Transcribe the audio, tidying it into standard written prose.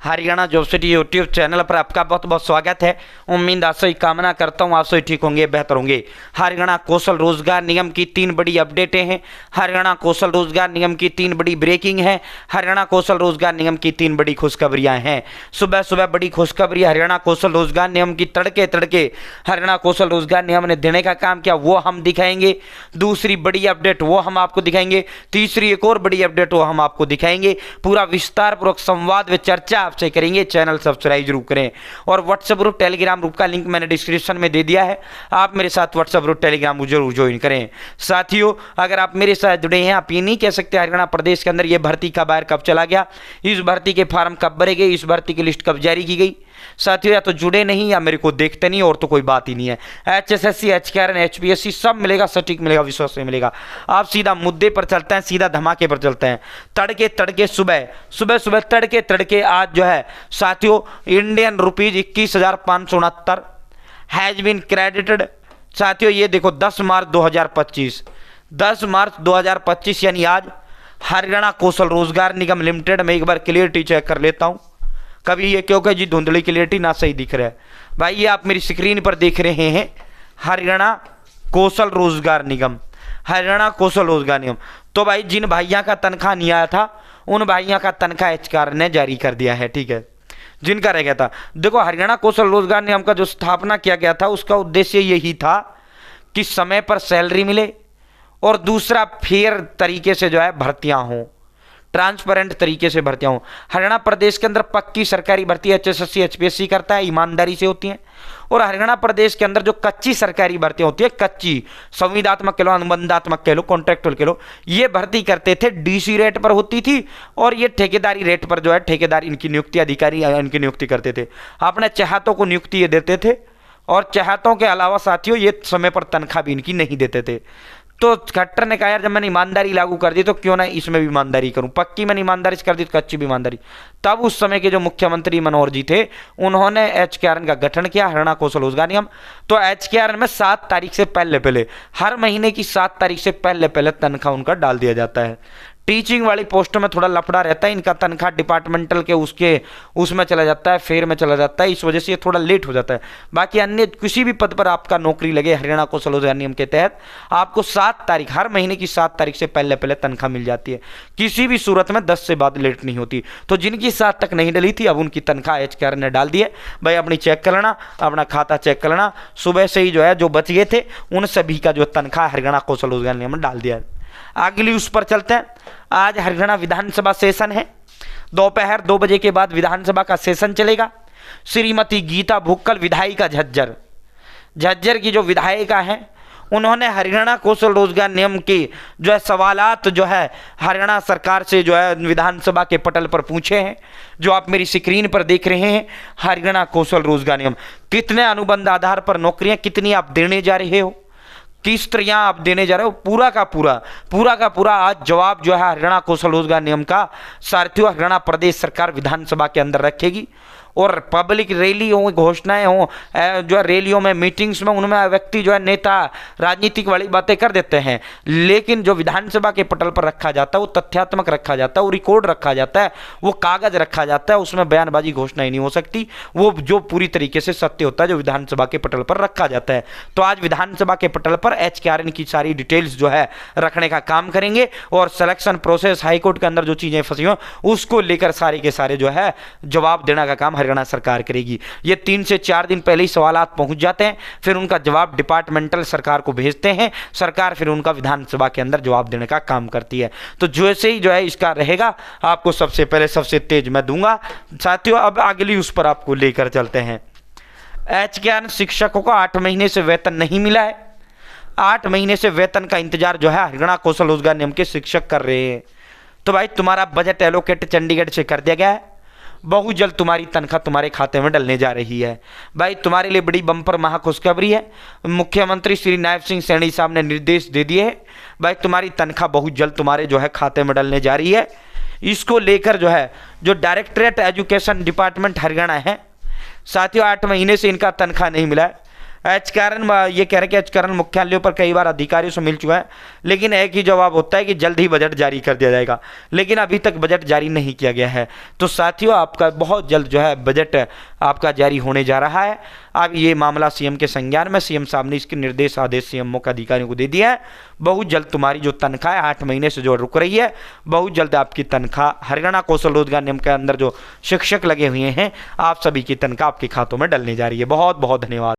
Haryana job city YouTube channel पर आपका बहुत बहुत स्वागत है। उम्मीद आप सभी कामना करता हूँ आप सभी ठीक होंगे, बेहतर होंगे। हरियाणा कौशल रोजगार निगम की 3 बड़ी अपडेटें हैं। हरियाणा कौशल रोजगार निगम की 3 बड़ी ब्रेकिंग है। हरियाणा कौशल रोजगार निगम की 3 बड़ी खुशखबरियां हैं। सुबह सुबह बड़ी खुशखबरी हरियाणा कौशल रोजगार निगम की तड़के तड़के हरियाणा कौशल रोजगार निगम ने देने का काम किया, वो हम दिखाएंगे। दूसरी बड़ी अपडेट वो हम आपको दिखाएंगे। तीसरी एक और बड़ी अपडेट वो हम आपको दिखाएंगे। पूरा विस्तार पूर्वक संवाद व चर्चा आपसे करेंगे। चैनल सब्सक्राइब जरूर करें और व्हाट्सएप ग्रुप टेलीग्राम ग्रुप का लिंक मैंने डिस्क्रिप्शन में दे दिया है, आप मेरे साथ व्हाट्सएप ग्रुप टेलीग्राम जरूर ज्वाइन करें। साथियों, अगर आप मेरे साथ जुड़े हैं, आप ये नहीं कह सकते हरियाणा प्रदेश के अंदर ये भर्ती का बाहर कब चला गया, इस भर्ती के फॉर्म कब भरे गए, इस भर्ती की लिस्ट कब जारी की गई। साथियों, या तो जुड़े नहीं या मेरे को देखते नहीं, और तो कोई बात ही नहीं है। HSSC, HKRN, HPSC सब मिलेगा, सटीक मिलेगा, विश्वास में मिलेगा। आप सीधा मुद्दे पर चलते हैं, सीधा धमाके पर चलते हैं। तड़के तड़के सुबह तड़के तड़के आज जो है साथियों Indian rupees 21,569 has been credited. साथियों ये देखो 10 मार्च 2025 यानी आज हरियाणा कौशल रोजगार निगम लिमिटेड में एक बार क्लियरिटी चेक कर लेता हूं। कभी ये क्योंकि जी धुंधली क्लियरिटी ना सही दिख रहा है भाई, ये आप मेरी स्क्रीन पर देख रहे हैं हरियाणा कौशल रोजगार निगम, हरियाणा कौशल रोजगार निगम। तो भाई जिन भाइयों का तनख्वाह नहीं आया था उन भाइयों का तनख्वाह HKRN ने जारी कर दिया है, ठीक है। जिनका रह गया था, देखो हरियाणा कौशल रोजगार निगम का जो स्थापना किया गया था उसका उद्देश्य यही था कि समय पर सैलरी मिले और दूसरा फेयर तरीके से जो है भर्तियां हों, ट्रांसपेरेंट तरीके से भर्तियां हों। हरियाणा प्रदेश के अंदर पक्की सरकारी भर्ती HSSC HPSC करता है, ईमानदारी से होती हैं। और हरियाणा प्रदेश के अंदर जो कच्ची सरकारी भर्तियां होती है, कच्ची संविदात्मक कह लो, अनुबंधात्मक कह लो, कॉन्ट्रेक्चुअल कह लो, ये भर्ती करते थे DC रेट पर होती थी और ये ठेकेदारी रेट पर जो है ठेकेदार इनकी नियुक्ति, अधिकारी इनकी नियुक्ति करते थे। अपने चाहतों को नियुक्ति ये देते थे और चाहतों के अलावा साथियों ये समय पर तनख्वाह भी इनकी नहीं देते थे। तो खट्टर ने कहा यार जब मैंने ईमानदारी लागू कर दी तो क्यों ना इसमें भी ईमानदारी करूं, पक्की मैंने ईमानदारी से कर दी तो कच्ची भी ईमानदारी। तब उस समय के जो मुख्यमंत्री मनोहर जी थे उन्होंने HKRN का गठन किया, हरियाणा कौशल रोजगार निगम। तो HKRN में 7 तारीख से पहले हर महीने की 7 तारीख से पहले तनख्वाह उनका डाल दिया जाता है। टीचिंग वाली पोस्टों में थोड़ा लफड़ा रहता है, इनका तनख्वाह डिपार्टमेंटल के उसमें चला जाता है, फेयर में चला जाता है, इस वजह से ये थोड़ा लेट हो जाता है। बाकी अन्य किसी भी पद पर आपका नौकरी लगे हरियाणा कौशल रोजगार नियम के तहत आपको 7 तारीख, हर महीने की 7 तारीख से पहले तनख्वाह मिल जाती है। किसी भी सूरत में 10 से बाद लेट नहीं होती। तो जिनकी 7 तक नहीं डली थी अब उनकी तनख्वाह HKRN ने डाल दी है। भाई अपनी चेक कर लेना, अपना खाता चेक कर लेना। सुबह से ही जो है जो बच गए थे उन सभी का जो तनख्वाह हरियाणा कौशल रोजगार निगम ने डाल दिया है। अगली उस पर चलते हैं। आज हरियाणा विधानसभा सेशन है, दोपहर 2 बजे के बाद विधानसभा का सेशन चलेगा। श्रीमती गीता भुक्कल विधायिका झज्जर की जो विधायिका हैं उन्होंने हरियाणा कौशल रोजगार नियम की जो है सवालात जो है हरियाणा सरकार से जो है विधानसभा के पटल पर पूछे हैं। जो आप मेरी स्क्रीन पर देख रहे हैं हरियाणा कौशल रोजगार नियम, कितने अनुबंध आधार पर नौकरियां कितनी आप देने जा रहे हो, किस तरह आप देने जा रहे हो, पूरा का पूरा आज जवाब जो है हरियाणा कौशल रोजगार नियम का साथियों हरियाणा प्रदेश सरकार विधानसभा के अंदर रखेगी। और पब्लिक रैली हो, घोषणाएं हो, जो है रैलियों में, मीटिंग्स में, उनमें व्यक्ति जो है नेता राजनीतिक वाली बातें कर देते हैं, लेकिन जो विधानसभा के पटल पर रखा जाता है वो तथ्यात्मक रखा जाता है, वो रिकॉर्ड रखा जाता है, वो कागज रखा जाता है, उसमें बयानबाजी घोषणाएं नहीं हो सकती। वो जो पूरी तरीके से सत्य होता है जो विधानसभा के पटल पर रखा जाता है। तो आज विधानसभा के पटल पर HKRN की सारी डिटेल्स जो है रखने का काम करेंगे और सिलेक्शन प्रोसेस, हाईकोर्ट के अंदर जो चीजें फंसी हो उसको लेकर सारे के सारे जो है जवाब देने का काम हरियाणा सरकार करेगी। ये 3 से 4 दिन पहले ही सवालात पहुंच जाते हैं, फिर उनका जवाब डिपार्टमेंटल सरकार को भेजते हैं, सरकार फिर उनका विधानसभा के अंदर जवाब देने का काम करती है। तो जैसे ही जो है इसका रहेगा आपको सबसे पहले सबसे तेज मैं दूंगा। साथियों अब अगली उस पर आपको लेकर चलते हैं। HKRN शिक्षकों को 8 महीने से वेतन नहीं मिला है। 8 महीने से वेतन का इंतजार जो है हरियाणा कौशल रोजगार निगम के शिक्षक कर रहे हैं। तो भाई तुम्हारा बजट एलोकेट चंडीगढ़ से कर दिया गया है, बहुत जल्द तुम्हारी तनख्वाह तुम्हारे खाते में डलने जा रही है। भाई तुम्हारे लिए बड़ी बम्पर महा खुशखबरी है, मुख्यमंत्री श्री नायब सिंह सैनी साहब ने निर्देश दे दिए हैं। भाई तुम्हारी तनख्वाह बहुत जल्द तुम्हारे जो है खाते में डलने जा रही है। इसको लेकर जो है जो डायरेक्टरेट एजुकेशन डिपार्टमेंट हरियाणा है साथियों 8 महीने से इनका तनख्वाह नहीं मिला है। एचकारण ये कह रहे कि एचकारण मुख्यालयों पर कई बार अधिकारियों से मिल चुका है, लेकिन एक ही जवाब होता है कि जल्द ही बजट जारी कर दिया जाएगा, लेकिन अभी तक बजट जारी नहीं किया गया है। तो साथियों आपका बहुत जल्द जो है बजट आपका जारी होने जा रहा है। अब ये मामला सीएम के संज्ञान में, सीएम साहब ने इसके निर्देश आदेश सीएमओ के अधिकारियों को दे दिया है। बहुत जल्द तुम्हारी जो तनख्वाह है 8 महीने से जो रुक रही है, बहुत जल्द आपकी तनख्वाह हरियाणा कौशल रोजगार निगम के अंदर जो शिक्षक लगे हुए हैं, आप सभी की तनख्वाह आपके खातों में डलने जा रही है। बहुत बहुत धन्यवाद।